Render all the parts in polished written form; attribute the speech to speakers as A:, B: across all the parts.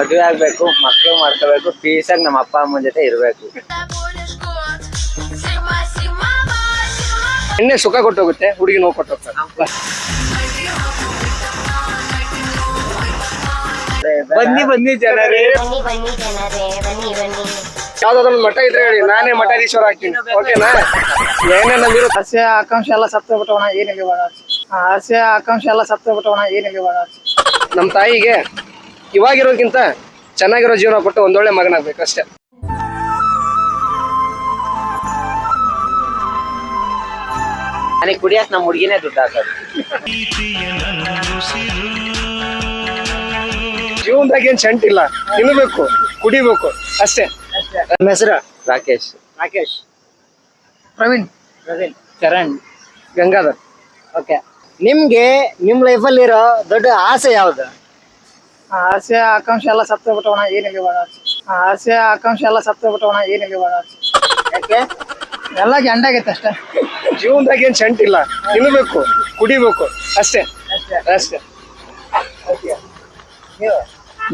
A: ಮದುವೆ ಆಗ್ಬೇಕು, ಮಕ್ಳು ಮಾಡ್ಕೋಬೇಕು, ಪೀಸಾಗಿ ನಮ್ಮ ಅಪ್ಪ ಅಮ್ಮನ ಜೊತೆ ಇರ್ಬೇಕು.
B: ಹೆಣ್ಣೆ ಸುಖ ಕೊಟ್ಟೋಗುತ್ತೆ, ಹುಡುಗಿ ನೋವು ಕೊಟ್ಟೋಗ್ತಾರೆ.
A: ಬನ್ನಿ ಬನ್ನಿ ಜನರೇ,
B: ಯಾವ್ದಾದ್ರು ಮಠ ಇದ್ರೆ ಹೇಳಿ, ನಾನೇ ಮಠಾಧೀಶ್ವರ ಹಾಕ್ತೀನಿ. ಓಕೆನಾ? ಏನೇ ನಮ್ಮಿರೋ ಆಸೆ ಆಕಾಂಕ್ಷೆ ಎಲ್ಲ ಸತ್ತೋಗ್ಬಿಟ್ಟವಣ, ಏನಿಲ್ಲ ಇವಾಗ. ಆಸೆ ಆಕಾಂಕ್ಷೆ ಎಲ್ಲ ಸತ್ತೋಗ್ಬಿಟ್ಟವಣ, ಏನಿಲ್ಲ ಇವಾಗ. ನಮ್ಮ ತಾಯಿಗೆ ಇವಾಗಿರೋದಕ್ಕಿಂತ ಚೆನ್ನಾಗಿರೋ ಜೀವನ ಕೊಟ್ಟು ಒಂದೊಳ್ಳೆ ಮಗನಾಗ್ಬೇಕು ಅಷ್ಟೇ.
A: ನನಗೆ ಕುಡಿಯಕ್ ನಮ್ಮ ಹುಡುಗಿನೇ ದುಡ್ಡು ಹಾಕೋದು.
B: ಜೀವನದಾಗ ಏನ್ ಚಂಟಿಲ್ಲ, ತಿನ್ಬೇಕು, ಕುಡಿಬೇಕು ಅಷ್ಟೇ.
A: ನಮ್ಮ ಹೆಸರು ರಾಕೇಶ್.
B: ಪ್ರವೀಣ್,
A: ಚರಣ್,
B: ಗಂಗಾಧರ್.
A: ಓಕೆ. ನಿಮ್ಗೆ ನಿಮ್ ಲೈಫಲ್ಲಿರೋ ದೊಡ್ಡ ಆಸೆ ಯಾವ್ದು?
B: ಆಸೆ ಆಕಾಂಕ್ಷೆ ಎಲ್ಲ ಸತ್ತೋಗ್ಬಿಟ್ಟವಣ, ಏನಿಲ್ಲ ಇವಾಗ. ಆಸೆ ಆಕಾಂಕ್ಷೆ ಎಲ್ಲ ಸತ್ತೋಗ್ಬಿಟ್ಟವಣ, ಏನಿಲ್ಲ ಇವಾಗ.
A: ಯಾಕೆ?
B: ಎಲ್ಲ ಗಂಡಾಗೈತೆ ಅಷ್ಟೇ. ಜೀವನದಾಗ ಏನ್ ಚಂಟಿಲ್ಲ, ತಿನ್ಬೇಕು, ಕುಡಿಬೇಕು ಅಷ್ಟೇ.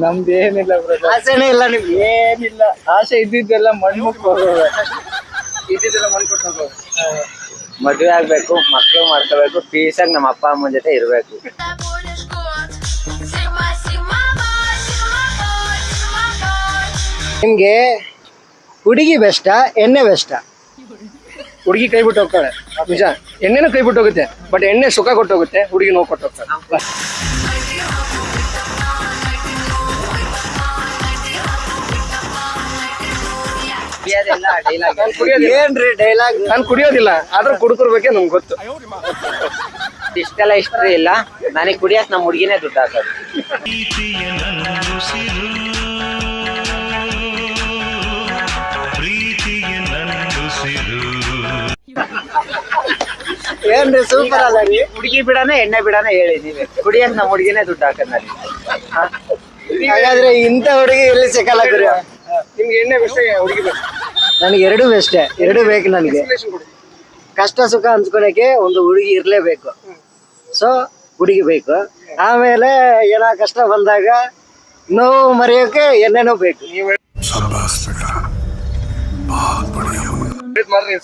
B: ನಮ್ದು ಏನಿಲ್ಲ ಬ್ರದರ್,
A: ಆಸೆನೇ ಇಲ್ಲ ನಿಮ್ಗೆ?
B: ಏನಿಲ್ಲ. ಆಸೆ ಇದ್ದಿದ್ದೆಲ್ಲ ಮಣ್ಮುಕ್ ಹೋಗೋದು, ಇದ್ದಿದ್ದೆಲ್ಲ ಮಣ್ಕೊಟ್ಟು ಹೋಗೋದು.
A: ಮದುವೆ ಆಗ್ಬೇಕು, ಮಕ್ಳು ಮಾಡ್ಕೋಬೇಕು, ಪೀಸಾಗಿ ನಮ್ಮ ಅಪ್ಪ ಅಮ್ಮನ ಜೊತೆ ಇರ್ಬೇಕು.
C: ನಿಮ್ಗೆ ಹುಡುಗಿ ಬೆಸ್ಟಾ ಎಣ್ಣೆ ಬೆಸ್ಟಾ?
B: ಹುಡುಗಿ ಕೈ ಬಿಟ್ಟು ಹೋಗ್ತಾಳೆ ನಿಜ, ಎಣ್ಣೆನೂ ಕೈ ಬಿಟ್ಟು ಹೋಗುತ್ತೆ. ಬಟ್ ಎಣ್ಣೆ ಸುಖ ಕೊಟ್ಟು ಹೋಗುತ್ತೆ, ಹುಡುಗಿ ನೋವು ಕೊಟ್ಟು ಹೋಗ್ತಾಳೆ.
C: ಏನ್ರಿ ಡೈಲಾಗ್?
B: ನಾನು ಕುಡಿಯೋದಿಲ್ಲ, ಆದ್ರೂ ಕುಡ್ಕೊರ್ಬೇಕೆ ನಮ್ಗೆ ಗೊತ್ತು.
A: ಇಷ್ಟೆಲ್ಲ ಹಿಸ್ಟ್ರಿ ಇಲ್ಲ. ನನಗೆ ಕುಡಿಯಕ್ ನಮ್ಮ ಹುಡುಗಿನೇ ದುಡ್ಡು ಹಾಕೋದು.
C: ಏನ್ರಿ ಸೂಪರ್ ಅಲ್ಲ ರೀ.
A: ಹುಡುಗಿ ಬಿಡಾನ ಎಣ್ಣೆ ಬಿಡಾನ ಹೇಳಿ ನೀವೇ. ಕುಡಿಯಕ್ ನಮ್ಮ ಹುಡುಗಿನೇ ದುಡ್ಡು ಹಾಕೋದು ನನಗೆ.
C: ಹಾಗಾದ್ರೆ ಇಂಥ ಹುಡುಗಿ ಎಲ್ಲಿ ಸಿಕ್ಕಲ್ಲ ಗುರು.
B: ನಿಮ್ಗೆ ಎಣ್ಣೆ ಬೆಸ್ಟ್, ಹುಡುಗಿ ಬೆಸ್ಟ್?
C: ನನಗೆ ಎರಡು ಬೆಸ್ಟೇ, ಎರಡು ಬೇಕು ನನಗೆ. ಕಷ್ಟ ಸುಖ ಹಂಚ್ಕೊಳಕ್ಕೆ ಒಂದು ಹುಡುಗಿ ಇರ್ಲೇಬೇಕು. ಸೊ ಹುಡುಗಿ ಬೇಕು. ಆಮೇಲೆ ಏನೋ ಕಷ್ಟ ಬಂದಾಗ ನೋವು ಮರೆಯೋಕೆ ಎಣ್ಣೆನೂ ಬೇಕು.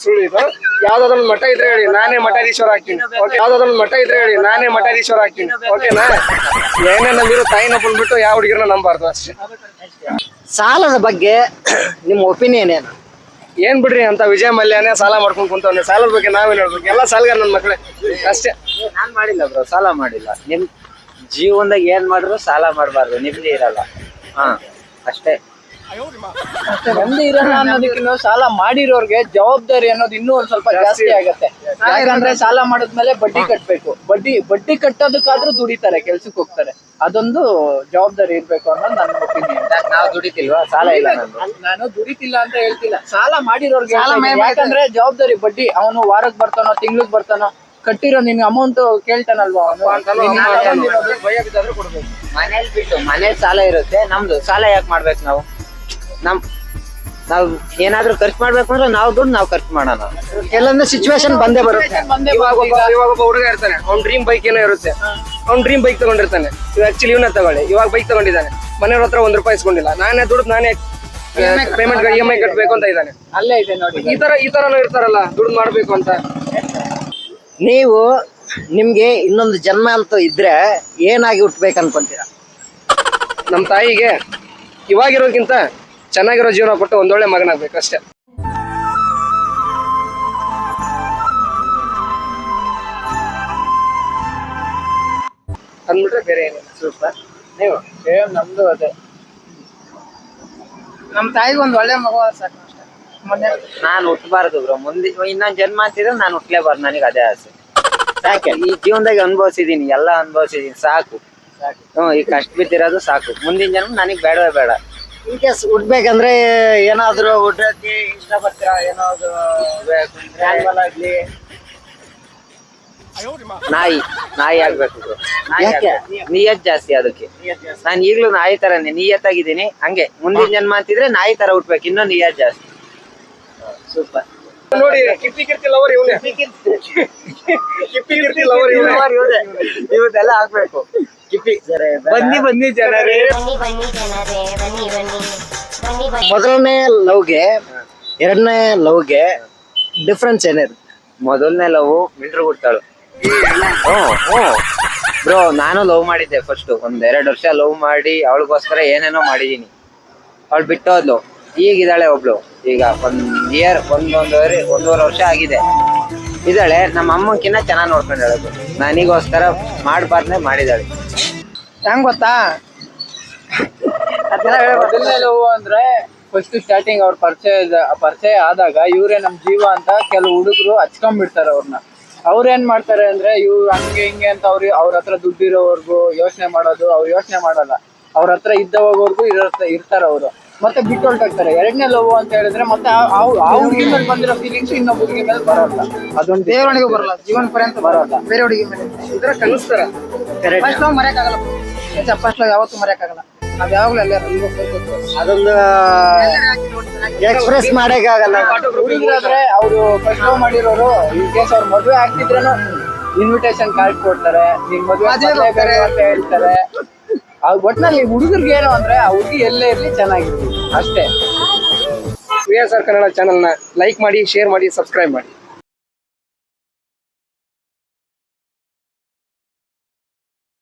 B: ಸುಳ್ಳು ಇದು. ಯಾವ್ದಾದ್ರು ಮಠ ಇದ್ರೆ ಹೇಳಿ, ನಾನೇ ಮಠಾಧೀಶ್ವರ ಹಾಕ್ತೀನಿ. ಯಾವ್ದಾದ್ರು ಮಠ ಇದ್ರೆ ಹೇಳಿ, ನಾನೇ ಮಠಾಧೀಶ್ವರ ಹಾಕ್ತೀನಿ. ಓಕೆನಾ? ಏನೇ ನಮ್ಮಿರೋ ತಾಯಿನ ಬಂದ್ಬಿಟ್ಟು ಯಾವ ಹುಡುಗಿರನ್ನ ನಂಬಾರ್ದು ಅಷ್ಟೇ.
C: ಸಾಲದ ಬಗ್ಗೆ ನಿಮ್ಮ ಒಪಿನಿಯನ್ ಏನು?
B: ಏನ್ ಬಿಡ್ರಿ ಅಂತ ವಿಜಯ ಮಲ್ಯನೇ ಸಾಲ ಮಾಡ್ಕೊಂಡು ಕುಂತವ್ನೆ. ಸಾಲದ ಬಗ್ಗೆ ನಾವೇನ್ ಹೇಳ್ಬೇಕು? ಎಲ್ಲ ಸಾಲಗಾರ ನನ್ನ ಮಕ್ಕಳೇ ಅಷ್ಟೇ.
A: ನಾನ್ ಮಾಡಿಲ್ಲ ಬ್ರೋ, ಸಾಲ ಮಾಡಿಲ್ಲ. ನಿಮ್ ಜೀವನದಾಗ ಏನ್ ಮಾಡಿದ್ರು ಸಾಲ ಮಾಡಬಾರ್ದು, ನಿಮ್ದೇ ಇರಲ್ಲ. ಅಷ್ಟೇ.
D: ನೆಮ್ಮದಿ ಇರಲ್ಲ ಅನ್ನೋದಕ್ಕಿಂತ ಸಾಲ ಮಾಡಿರೋರ್ಗೆ ಜವಾಬ್ದಾರಿ ಅನ್ನೋದು ಇನ್ನೂ ಒಂದ್ ಸ್ವಲ್ಪ ಜಾಸ್ತಿ ಆಗತ್ತೆ. ಯಾಕಂದ್ರೆ ಸಾಲ ಮಾಡಿದ್ಮೇಲೆ ಬಡ್ಡಿ ಕಟ್ಬೇಕು. ಬಡ್ಡಿ ಕಟ್ಟೋದಕ್ಕಾದ್ರೂ ದುಡಿತಾರೆ, ಕೆಲ್ಸಕ್ಕೆ ಹೋಗ್ತಾರೆ. ಅದೊಂದು ಜವಾಬ್ದಾರಿ ಇರ್ಬೇಕು ಅನ್ನೋದು ನನ್ನ ಒಪಿನಿಯನ್.
A: ನಾವು ದುಡಿತಿಲ್ವಾ? ಸಾಲ ಇಲ್ಲ ನಂದು.
D: ನಾನು ದುಡಿತಿಲ್ಲ ಅಂತ ಹೇಳ್ತಿಲ್ಲ, ಸಾಲ ಮಾಡಿರೋರ್ಗೆ ಯಾಕಂದ್ರೆ ಜವಾಬ್ದಾರಿ. ಬಡ್ಡಿ ಅವನು ವಾರಕ್ ಬರ್ತಾನೋ ತಿಂಗ್ಳಿಗೆ ಬರ್ತಾನೋ ಕಟ್ಟಿರೋ ನಿನ್ ಅಮೌಂಟ್ ಕೇಳ್ತಾನಲ್ವಾ
B: ಭಯ ಬಿದ್ದಾದ್ರೂ ಕೊಡ್ಬೇಕು.
A: ಮನೇಲಿ ಬಿಟ್ಟು ಮನೇಲಿ ಸಾಲ ಇರುತ್ತೆ, ನಮ್ದು ಸಾಲ ಯಾಕೆ ಮಾಡ್ಬೇಕು? ನಾವು ಏನಾದ್ರೂ ಖರ್ಚು ಮಾಡ್ಬೇಕು ಅಂದ್ರೆ ನಾವು ದುಡ್ಡು ನಾವು ಖರ್ಚು ಮಾಡೋಣ.
C: ಕೆಲವೊಂದು ಸಿಚುವೇಶನ್ ಬಂದೇ ಬರುತ್ತೆ.
B: ಇವಾಗ ಒಬ್ಬ ಹುಡುಗ ಇರ್ತಾನೆ, ಅವ್ನ ಡ್ರೀಮ್ ಬೈಕ್ ಏನೋ ಇರುತ್ತೆ. ಅವ್ನ ಡ್ರೀಮ್ ಬೈಕ್ ತಗೊಂಡಿರ್ತಾನೆ. ಆಕ್ಚುಲಿ ಇವನ್ನ ತಗೊಳ್ಳಿ, ಇವಾಗ ಬೈಕ್ ತಗೊಂಡಿದ್ದಾನೆ, ಮನೆಯವ್ರ ಹತ್ರ ₹1 ಇಸ್ಕೊಂಡಿಲ್ಲ. ನಾನೇ ದುಡ್ಡು ನಾನೇ ಪೇಮೆಂಟ್ EMI ಕಟ್ಬೇಕು ಅಂತ ಇದ್ದಾನೆ.
D: ಅಲ್ಲೇ ಇದೆ ನೋಡಿ.
B: ಈ ತರನು ಇರ್ತಾರಲ್ಲ, ದುಡ್ಡು ಮಾಡ್ಬೇಕು ಅಂತ.
C: ನೀವು ನಿಮ್ಗೆ ಇನ್ನೊಂದು ಜನ್ಮ ಅಂತ ಇದ್ರೆ ಏನಾಗಿ ಹುಟ್ಬೇಕು ಅನ್ಕೊಂತೀರಾ?
B: ನಮ್ಮ ತಾಯಿಗೆ ಇವಾಗಿರೋದಕ್ಕಿಂತ ಚೆನ್ನಾಗಿರೋ ಜೀವನ ಕೊಟ್ಟು ಒಂದೊಳ್ಳೆ ಮಗನಾಗ್ಬೇಕು ಅಷ್ಟೇ. ಅಂದ್ಬಿಟ್ರೆ ಬೇರೆ ಏನಿಲ್ಲ.
A: ಸೂಪರ್. ನೀವು?
D: ನಮ್ದು ಅದೇ.
B: ನಮ್ಮ ತಾಯಿಗೆ ಒಂದ್ ಒಳ್ಳೆ ಮಗು ಸಾಕು ಅಷ್ಟೇ. ಮೊನ್ನೆ
A: ನಾನು ಹುಟ್ಟಬಾರ್ದು ಬ್ರೋ, ಮುಂದೆ ಇನ್ನೊಂದ್ ಜನ್ಮ ಅಂತಿದ್ರೆ ನಾನು ಹುಟ್ಲೇಬಾರ್ದು. ನನಗೆ ಅದೇ ಆಸೆ. ಸಾಕೆ, ಈ ಜೀವನದಾಗ ಅನುಭವಿಸಿದೀನಿ, ಎಲ್ಲ ಅನುಭವಿಸಿದೀನಿ, ಸಾಕು. ಈಗ ಕಷ್ಟ ಬಿದ್ದಿರೋದು ಸಾಕು. ಮುಂದಿನ ಜನ್ಮ ನನಗ್ ಬೇಡವೇ ಬೇಡ.
C: ಇನ್ ಕೇಸ್ ಹುಟ್ಬೇಕಂದ್ರೆ ಏನಾದ್ರು ಹುಟ್ಟಕ್ಕೆ ಇಷ್ಟಪಡ್ತೀರಾ? ಏನಾದ್ರು animal ಆಗ್ಲಿ?
A: ನಾಯಿ ಆಗ್ಬೇಕು ಬ್ರೋ.
C: ಯಾಕೆ?
A: ನಿಯತ್ ಜಾಸ್ತಿ ಅದಕ್ಕೆ. ನಾನು ಈಗ್ಲೂ ನಾಯಿ ತರನೇ ನಿಯತ್ತಾಗಿದ್ದೀನಿ. ಹಂಗೆ ಮುಂದಿನ ಜನ್ಮ ಅಂತಿದ್ರೆ ನಾಯಿ ತರ ಹುಟ್ಬೇಕು, ಇನ್ನೂ ನಿಯತ್ ಜಾಸ್ತಿ.
C: ಸೂಪರ್.
B: ನೋಡಿ ಕಿಪ್ಪಿ ಕಿರ್ತಿ ಲವರ್ ಇವನೇ ಕಿಪ್ಪಿ ಕಿರ್ತಿ ಲವರ್ ಇವನೇ
A: ಇವತ್ತೆಲ್ಲ ಹಾಕ್ಬೇಕು ಕಿಪ್ಪಿ ಬನ್ನಿ ಬನ್ನಿ ಜನರೇ
C: ಮೊದಲನೇ ಲವ್ಗೆ ಎರಡನೇ ಲವ್ಗೆ ಡಿಫ್ರೆನ್ಸ್ ಏನಿರುತ್ತೆ?
A: ಮೊದಲನೇ ಲವ್ ಮಿಲ್ಟ್ರಿ ಕೊಡ್ತಾಳು. ಬ್ರೋ ನಾನು ಲವ್ ಮಾಡಿದ್ದೆ ಫಸ್ಟ್ ಒಂದ್ 2 ವರ್ಷ ಲವ್ ಮಾಡಿ ಅವಳಿಗೋಸ್ಕರ ಏನೇನೋ ಮಾಡಿದೀನಿ. ಅವಳು ಬಿಟ್ಟೋದ್ಲು. ಈಗಿದ್ದಾಳೆ ಒಬ್ಳು. ಈಗ 1 ಇಯರ್ ಒಂದೂವರೆ ವರ್ಷ ಆಗಿದೆ ಇದ್ದಾಳೆ. ನಮ್ಮ ಅಮ್ಮಕ್ಕಿನ್ನ ಚೆನ್ನಾಗಿ ನೋಡ್ಕೊಂಡಾಳೆ. ನನಗೋಸ್ಕರ ಮಾಡ್ಬಾರ್ದೆ ಮಾಡಿದಾಳೆ.
D: ಹೆಂಗ್ ಗೊತ್ತಾ, ಮೊದಲನೇ ಲವ್ ಅಂದ್ರೆ ಫಸ್ಟ್ ಸ್ಟಾರ್ಟಿಂಗ್ ಅವ್ರ ಪರಿಚಯ ಆದಾಗ ಇವ್ರೇ ನಮ್ ಜೀವ ಅಂತ ಕೆಲವು ಹುಡುಗರು ಹಚ್ಕೊಂಡ್ಬಿಡ್ತಾರೆ ಅವ್ರನ್ನ. ಅವ್ರೇನ್ ಮಾಡ್ತಾರೆ ಅಂದ್ರೆ ಇವ್ರು ಹಂಗೆ ಹಿಂಗೆ ಅಂತ ಅವ್ರ ಹತ್ರ ದುಡ್ಡಿರೋವರ್ಗು ಯೋಚನೆ ಮಾಡೋದು. ಅವ್ರು ಯೋಚನೆ ಮಾಡಲ್ಲ, ಅವ್ರ ಹತ್ರ ಇದ್ದವರ್ಗು ಇರ್ತಾರ ಅವರು. ಮತ್ತೆ ಬಿಟ್ಟು ಹೊರಟಾಗ್ತಾರೆ. ಎರಡನೇ ಲವ್ ಅಂತ ಹೇಳಿದ್ರೆ ಮತ್ತೆ ಆ ಹುಡುಗಿ ಮೇಲೆ ಬಂದಿರೋ ಫೀಲಿಂಗ್ಸ್ ಇನ್ನೊಬ್ಬ ಹುಡುಗಿ ಮೇಲೆ ಬರೋಲ್ಲ. ಅದೊಂದು
B: ದೇವರಣಿಗೂ ಬರಲ್ಲ, ಜೀವನ ಪರ್ಯಂತ
D: ಬರೋಲ್ಲ.
B: ಬೇರೆ ಹುಡುಗಿ ಮೇಲೆ ಇದ್ರ ಕಲಿಸ್ತಾರ. ಫಸ್ಟ್ ಲವ್ ಮರೆಯಕ್ಕಾಗಲ್ಲ, ಫಸ್ಟ್ ಲವ್ ಯಾವತ್ತೂ ಮರೆಯಕ್ಕಾಗಲ್ಲ. ನಾವ್ ಯಾವಾಗ್ಲೂ ಎಲ್ಲ
C: ಅದೊಂದು ಎಕ್ಸ್ಪ್ರೆಸ್ ಮಾಡಕ್ಕಾಗಲ್ಲ.
D: ಹುಡುಗರಾದ್ರೆ ಅವ್ರು ಫಸ್ಟ್ ಲವ್ ಮಾಡಿರೋರು ಇನ್ ಕೇಸ್ ಅವ್ರ ಮದ್ವೆ ಆಗ್ತಿದ್ರೇನು ಇನ್ವಿಟೇಷನ್ ಕಾರ್ಡ್ ಕೊಡ್ತಾರೆ, ನಿನ್ ಮದ್ವೆ ಅಂತ ಹೇಳ್ತಾರೆ. ಒಟ್ನಲ್ಲಿ ಹುಡುಗರಿಗೆ ಏನು ಅಂದ್ರೆ ಆ ಹುಡುಗಿ ಎಲ್ಲೇ ಇರ್ಲಿ ಚೆನ್ನಾಗಿರ್ಲಿ ಅಷ್ಟೇ.
B: ವಿ ಎಸ್ ಆರ್ ಕನ್ನಡ ಚಾನಲ್ನ ಲೈಕ್ ಮಾಡಿ, ಶೇರ್ ಮಾಡಿ, ಸಬ್ಸ್ಕ್ರೈಬ್ ಮಾಡಿ.